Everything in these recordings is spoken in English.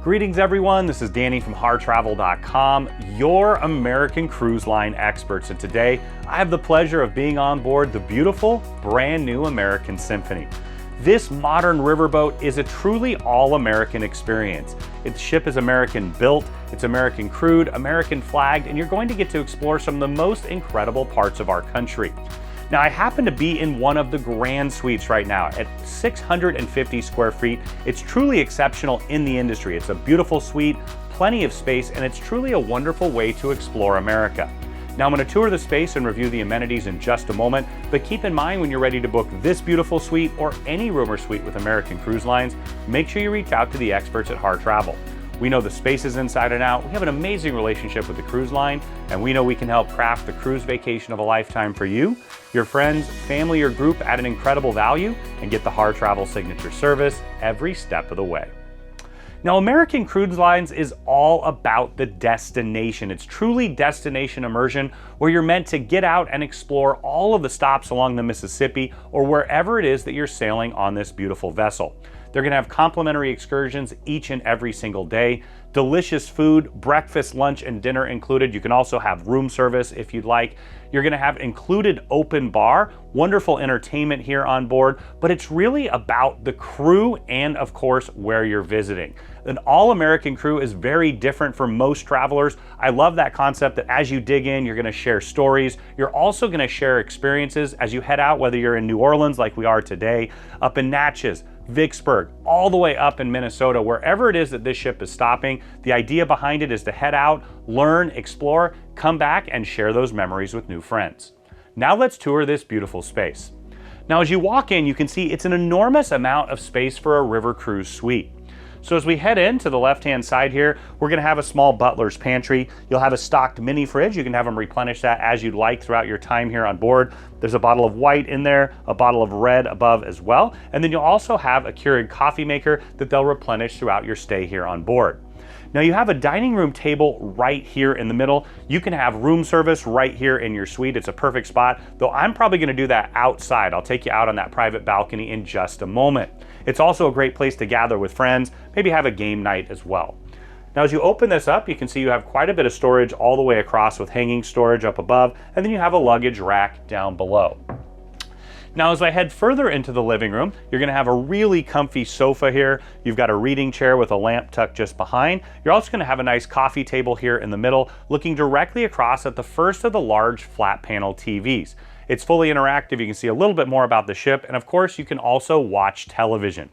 Greetings everyone, this is Danny from hartravel.com, your American cruise line experts, and today I have the pleasure of being on board the beautiful, brand new American Symphony. This modern riverboat is a truly all-American experience. Its ship is American built, it's American crewed, American flagged, and you're going to get to explore some of the most incredible parts of our country. Now, I happen to be in one of the grand suites right now at 650 square feet. It's truly exceptional in the industry. It's a beautiful suite, plenty of space, and it's truly a wonderful way to explore America. Now, I'm going to tour the space and review the amenities in just a moment, but keep in mind when you're ready to book this beautiful suite or any room or suite with American Cruise Lines, make sure you reach out to the experts at Harr Travel. We know the spaces inside and out. We have an amazing relationship with the cruise line, and we know we can help craft the cruise vacation of a lifetime for you, your friends, family, or group at an incredible value, and get the Harr Travel signature service every step of the way. Now, American Cruise Lines is all about the destination. It's truly destination immersion, where you're meant to get out and explore all of the stops along the Mississippi or wherever it is that you're sailing on this beautiful vessel. They're going to have complimentary excursions each and every single day, delicious food, breakfast, lunch, and dinner included. You can also have room service if you'd like. You're going to have included open bar, wonderful entertainment here on board, but it's really about the crew and, of course, where you're visiting. An all-American crew is very different for most travelers. I love that concept that as you dig in, you're going to share stories. You're also going to share experiences as you head out, whether you're in New Orleans like we are today, up in Natchez, Vicksburg, all the way up in Minnesota, wherever it is that this ship is stopping. The idea behind it is to head out, learn, explore, come back, and share those memories with new friends. Now let's tour this beautiful space. Now, as you walk in, you can see it's an enormous amount of space for a river cruise suite. So as we head in to the left-hand side here, we're going to have a small butler's pantry. You'll have a stocked mini fridge. You can have them replenish that as you'd like throughout your time here on board. There's a bottle of white in there, a bottle of red above as well. And then you'll also have a Keurig coffee maker that they'll replenish throughout your stay here on board. Now, you have a dining room table right here in the middle. You can have room service right here in your suite. It's a perfect spot, though I'm probably going to do that outside. I'll take you out on that private balcony in just a moment. It's also a great place to gather with friends, maybe have a game night as well. Now, as you open this up, you can see you have quite a bit of storage all the way across with hanging storage up above, and then you have a luggage rack down below. Now, as I head further into the living room, you're going to have a really comfy sofa here. You've got a reading chair with a lamp tucked just behind. You're also going to have a nice coffee table here in the middle, looking directly across at the first of the large flat panel TVs. It's fully interactive. You can see a little bit more about the ship, and of course, you can also watch television.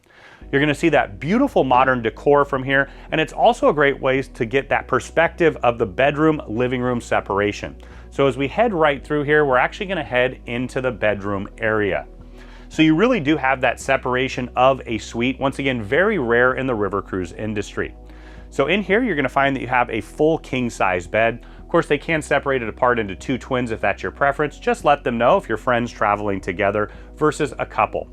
You're going to see that beautiful modern decor from here, and it's also a great way to get that perspective of the bedroom living room separation. So as we head right through here, we're actually going to head into the bedroom area. So you really do have that separation of a suite. Once again, very rare in the river cruise industry. So in here, you're going to find that you have a full king-size bed. Of course, they can separate it apart into two twins if that's your preference. Just let them know if you're friends traveling together versus a couple.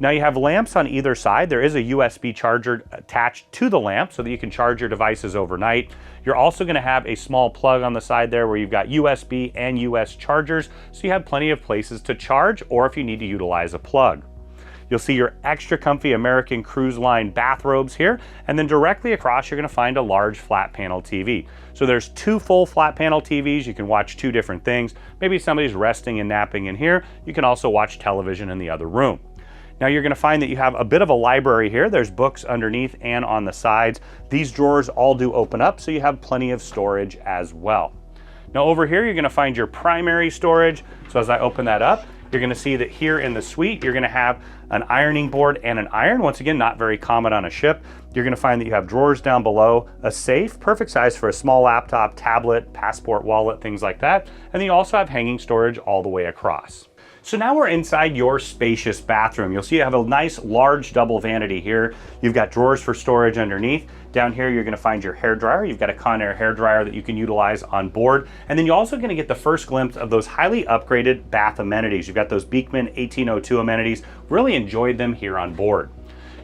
Now, you have lamps on either side. There is a USB charger attached to the lamp so that you can charge your devices overnight. You're also going to have a small plug on the side there where you've got USB and US chargers, so you have plenty of places to charge or if you need to utilize a plug. You'll see your extra comfy American Cruise Line bathrobes here, and then directly across you're going to find a large flat panel TV. So there's two full flat panel TVs. You can watch two different things. Maybe somebody's resting and napping in here. You can also watch television in the other room. Now, you're going to find that you have a bit of a library here. There's books underneath and on the sides. These drawers all do open up, so you have plenty of storage as well. Now, over here, you're going to find your primary storage. So as I open that up, you're going to see that here in the suite, you're going to have an ironing board and an iron. Once again, not very common on a ship. You're going to find that you have drawers down below, a safe, perfect size for a small laptop, tablet, passport, wallet, things like that. And then you also have hanging storage all the way across. So now we're inside your spacious bathroom. You'll see you have a nice large double vanity here. You've got drawers for storage underneath. Down here, you're gonna find your hair dryer. You've got a Conair hair dryer that you can utilize on board. And then you're also gonna get the first glimpse of those highly upgraded bath amenities. You've got those Beekman 1802 amenities. Really enjoyed them here on board.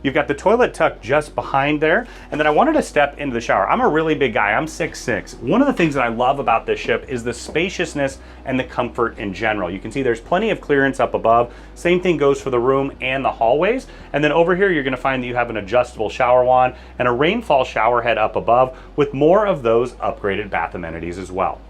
You've got the toilet tucked just behind there. And then I wanted to step into the shower. I'm a really big guy, I'm 6'6". One of the things that I love about this ship is the spaciousness and the comfort in general. You can see there's plenty of clearance up above. Same thing goes for the room and the hallways. And then over here, you're gonna find that you have an adjustable shower wand and a rainfall shower head up above with more of those upgraded bath amenities as well.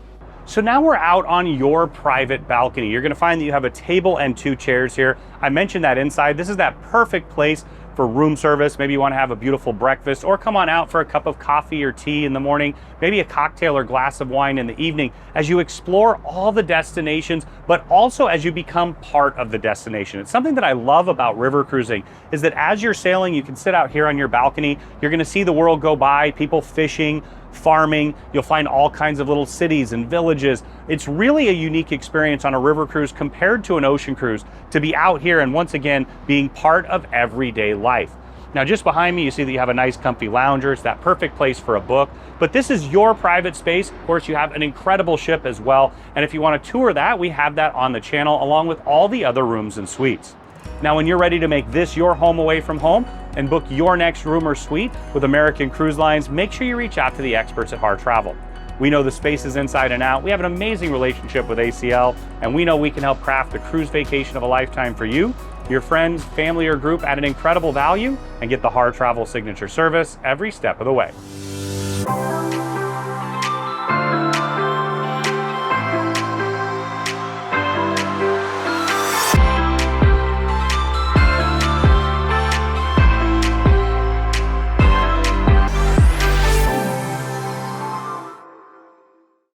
So now we're out on your private balcony. You're gonna find that you have a table and 2 chairs here. I mentioned that inside. This is that perfect place for room service. Maybe you wanna have a beautiful breakfast or come on out for a cup of coffee or tea in the morning, maybe a cocktail or glass of wine in the evening as you explore all the destinations, but also as you become part of the destination. It's something that I love about river cruising is that as you're sailing, you can sit out here on your balcony. You're gonna see the world go by, people fishing, farming. You'll find all kinds of little cities and villages. It's really a unique experience on a river cruise compared to an ocean cruise to be out here and once again being part of everyday life. Now just behind me you see that you have a nice comfy lounger. It's that perfect place for a book, but this is your private space. Of course you have an incredible ship as well, and if you want to tour that, we have that on the channel along with all the other rooms and suites. Now when you're ready to make this your home away from home and book your next room or suite with American Cruise Lines, make sure you reach out to the experts at Harr Travel. We know the spaces inside and out. We have an amazing relationship with ACL, and we know we can help craft the cruise vacation of a lifetime for you, your friends, family, or group at an incredible value, and get the Harr Travel signature service every step of the way.